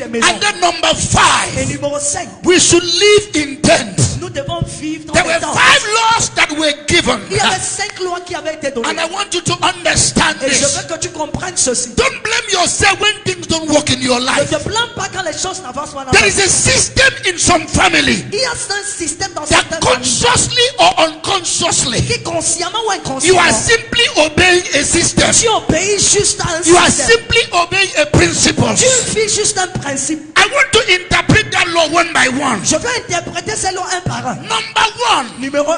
And then number 5, Et numéro 5, we should live in tents. nous devons vivre dans There les were tentes. 5 laws that were given. Il y avait 5 lois qui avaient été données. And I want you to understand Et je this. veux que tu comprennes ceci. Don't blame yourself when things don't work in your Ne life. te blâme pas quand les choses n'avancent pas dans There ta is vie. a system in some family Il y a un système dans that certaines familles consciously or unconsciously qui consciemment ou you inconsciemment are simply obeying a system. tu obéis juste à un You are système. simply obeying a principle. Tu vis juste un principe. I want to interpret that law one by one. Je vais interpréter ces lois un par un. Number 1, Numéro 1.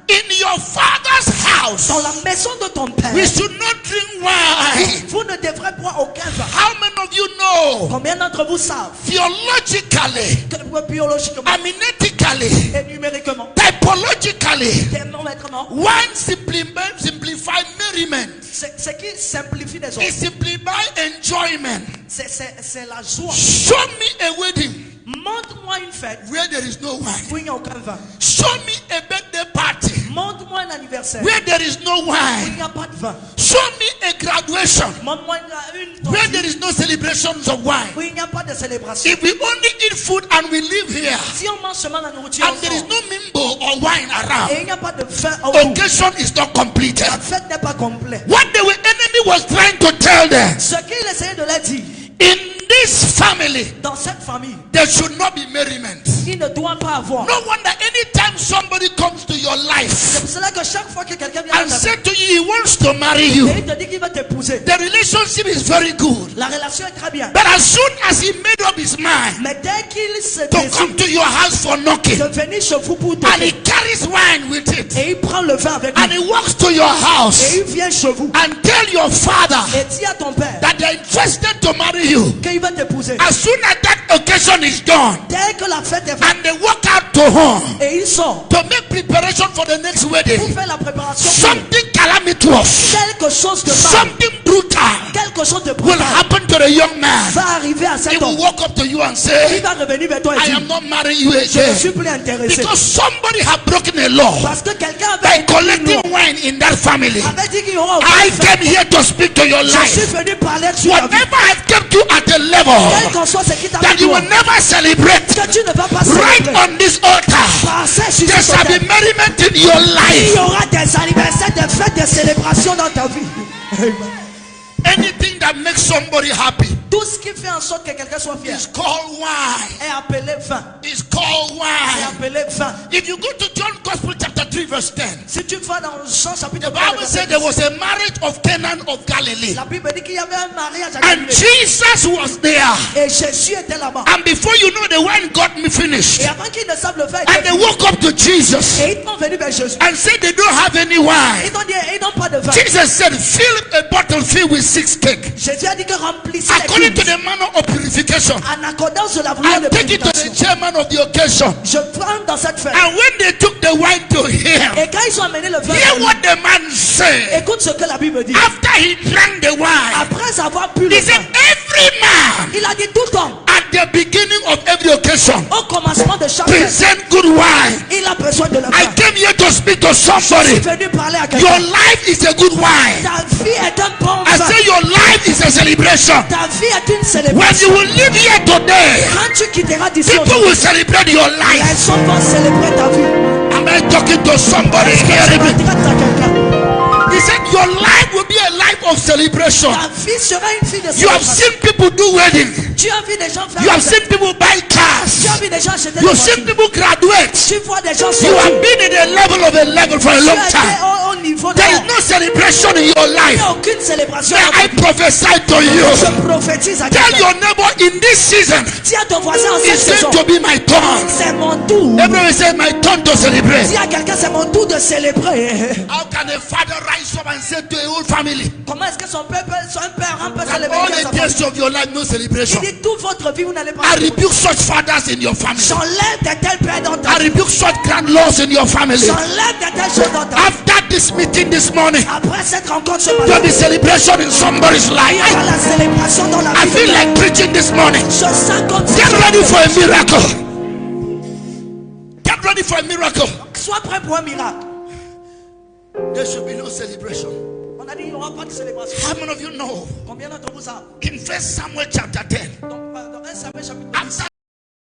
in your father's house, Dans la maison de ton père, we should not drink wine. vous ne devrez boire aucun vin. How many of you know Combien d'entre vous savent theologically, que biologiquement hermeneutically, et numériquement, typologically, thermométrement, wine simplifies merriment? ce qui simplifie les It autres, simplifies enjoyment. c'est la joie. Show me a wedding Montre-moi une fête where there is no wine. où il n'y a aucun vin. Show me a birthday party Montre-moi un anniversaire where there is no où il wine. n'y a pas de vin. Show me a graduation Montre-moi une where tournée there is no celebrations of wine. où il n'y a pas de célébration. If we only eat food and we live here Si on mange seulement la nourriture and there is ensemble, no mimbo or wine et around, il n'y a pas de vin autour, occasion is not completed. la fête n'est pas complète. What the enemy was trying to tell them, Ce qu'il essayait de leur dire, in this family, dans cette famille, there should not be merriment. il ne doit pas avoir. No wonder anytime somebody comes to your C'est life pour cela que chaque fois que quelqu'un vient and dans ta vie, said to you he wants to marry you, et il te dit qu'il va t'épouser, the relationship is very good. la relation est très bien. But as soon as he made up his mind Mais dès qu'il se to décide come to your house for knocking, de venir chez vous pour te and he carries wine with it, et il prend le vin avec and lui, he walks to your et house il vient chez vous, and tell your father et dit à ton père that they're interested to marry you, qu'il va t'épouser. as soon as that occasion is done, Dès que la fête est faite, and they walk out to home et il sort to make preparation for the next pour wedding, faire la préparation, something calamitous, quelque chose de mal, something brutal quelque chose de will brutal happen to the young man. va arriver à He cet will homme. walk up to you and Il say, va revenir vers toi et I dire, am not marrying you je ne again. suis plus intéressé. Because somebody had broken a law Parce que quelqu'un by avait collecting wine in that family. avait dit qu'il y aura I aucun vin. came here to speak to your Je suis life. venu parler sur ta vie. Whatever has kept you at a Quel level qu'en soit ce qui t'a that fait you will toi, never celebrate, que tu ne vas pas right célébrer. on this altar, Passer sur there ce shall be autel. merriment in your Il life. y aura des anniversaires, des fêtes, des célébrations dans ta vie. Anything that makes somebody happy Tout ce qui fait en sorte que quelqu'un soit fier is called wine. est appelé vin. Is called Est wine. appelé vin. If you go to John Gospel chapter 3 verse 10, Si tu vas dans Jean chapitre the 3, Bible said there was a marriage of Canaan of Galilee. la Bible dit qu'il y avait un mariage à And Galilée. Jesus was there. Et Jésus était là-bas. And before you know, the wine got me finished. Et avant qu'ils ne savent le faire, And they woke up to Jesus et ils sont venus vers Jésus. and said they don't have any wine. Ils ont dit, ils n'ont pas de vin. Jesus said, fill a bottle filled with 6 cakes, Jésus a dit que remplissez les according to cuves the manner of purification, en accordance de la volonté de and take it to the purification. chairman of the occasion. Je prends dans cette fête. And when they took the wine to him, Et quand ils ont amené le vin, hear what the man said. écoute ce que la Bible dit. After he drank the wine, Après avoir bu le he said, vin, every man il a dit tout homme, at the beginning of every occasion au commencement de chaque fête, present good wine. il a besoin de le I vin. came here to speak to Je suis somebody. venu parler à Your quelqu'un. life is a good wine. Ta vie est un bon I vin. say your life is a celebration. Ta vie est une When célébration. you will live here today, Quand tu quitteras d'ici people aujourd'hui, will celebrate your les life. gens vont célébrer ta vie. Am I talking to somebody Est-ce que tu hearing me? m'adresses à quelqu'un? He said your life will be a life of celebration. Ta vie sera une vie de You have célébration. seen people do wedding. Tu as vu des gens faire You have des seen people buy Tu as cars. vu des gens acheter des You have seen voitures. people graduate. Tu vois des gens You sortir. have been in a level for a Tu long as été time. au niveau de There is no celebration in your Il n'y life. a aucune célébration. May I prophesy to you? Je prophétise à Tell quelqu'un. your neighbor in this season, Dis à ton voisin en cette it's saison, going to be my turn. c'est mon tour. Everyone say my turn to celebrate. Dis à quelqu'un, c'est mon tour de célébrer. How can a father rise up and say to a whole family, Comment est-ce que son parent peut that célébrer all sa the famille? days of your life no celebration? Il dit, toute votre vie, vous n'allez pas. I rebuke such fathers in your family. J'enlève de tels pères dans ta I vie. rebuke such grand-laws in your family. J'enlève de telles choses dans ta vie. After this meeting this morning, Après cette rencontre ce there'll matin, be celebration in somebody's il y aura life. la célébration dans la I vie. feel like preaching this morning. Je sens comme si Get ready for a miracle. Get ready for a miracle. Sois prêt pour un miracle. There should be no celebration. On On a dit il n'y aura pas de célébration. How many of you know Combien d'entre vous savent? in 1 Samuel chapter 10, Dans 1 Samuel chapitre 10, after